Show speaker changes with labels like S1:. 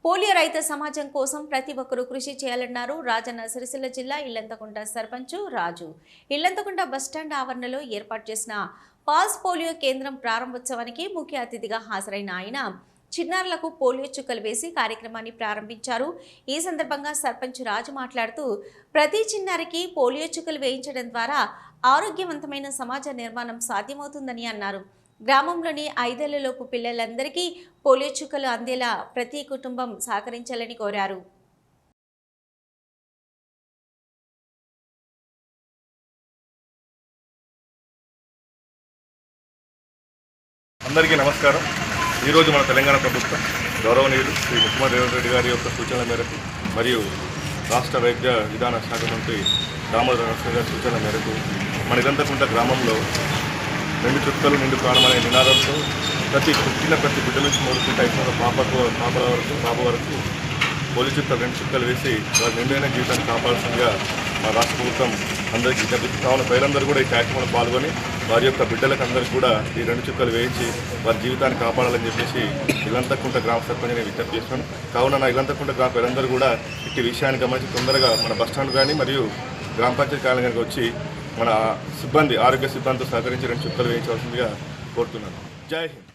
S1: Polio రహిత సమాజం కోసం ప్రతి ఒక్కరూ కృషి చేయాలన్నారు రాజన్న సిరిసిల్ల జిల్లా ఇల్లంతకుంట సర్పంచ్ రాజు. ఇల్లంతకుంట బస్టాండ్ ఆవరణలో ఏర్పాటు చేసిన పల్స్ పోలియో కేంద్రం ప్రారంభోత్సవానికి ముఖ్య అతిథిగా హాజరైన ఆయన చిన్నారులకు పోలియో చుక్కలు వేసి కార్యక్రమాన్ని ప్రారంభించారు. ఈ సందర్భంగా సర్పంచ్ రాజు మాట్లాడుతూ ప్రతి చిన్నారికి పోలియో చుక్కలు వేయించడం ద్వారా ఆరోగ్యవంతమైన సమాజ నిర్మాణం సాధ్యమవుతుందని అన్నారు. గ్రామంలోని 5 ఏళ్లలోపు పిల్లలందరికీ పోలియో చుక్కలు అందేలా ప్రతి కుటుంబం సహకరించాలని కోరారు.
S2: అందరికీ నమస్కారం. ఈరోజు మన తెలంగాణ ప్రభుత్వం గౌరవనీయులు శ్రీ ముఖ్యమంత్రి రేవంత్ రెడ్డి గారి యొక్క సూచనల మేరకు మరియు రాష్ట్ర వైద్య విధాన శాఖ మంత్రి దామోదర నరసింహ గారి సూచనల మేరకు మన ఇల్లంతకుంట గ్రామంలో 2 చుక్కలు నిండు ప్రాణం అనే నినాదంతో ప్రతి బిడ్డ నుంచి మొదలుకుంటే 5 పాప వరకు పోలియో చుక్కలు 2 చుక్కలు వేసి వారి నిండైన జీవితాన్ని కాపాడాల్సిందిగా మా రాష్ట్ర ప్రభుత్వం అందరికీ విజ్ఞప్తి. కావున ప్రజలందరూ కూడా ఈ కార్యక్రమంలో పాల్గొని వారి యొక్క బిడ్డలకు అందరికీ కూడా ఈ 2 చుక్కలు వేయించి వారి జీవితాన్ని కాపాడాలని చెప్పేసి ఇల్లంతకుంట గ్రామ సర్పంచ్ నేను విజ్ఞప్తి చేస్తున్నాను. కావున నా ఇల్లంతకుంట గ్రామ ప్రజలందరూ కూడా ఇట్టి విషయాన్ని గమనించి తొందరగా మన బస్టాండ్ కానీ మరియు గ్రామ పంచాయతీ కార్యాలయానికి వచ్చి మన ఆరోగ్య సిబ్బందితో సహకరించి 2 చుక్కలు వేయించవలసిందిగా కోరుతున్నాను. జై హింద్.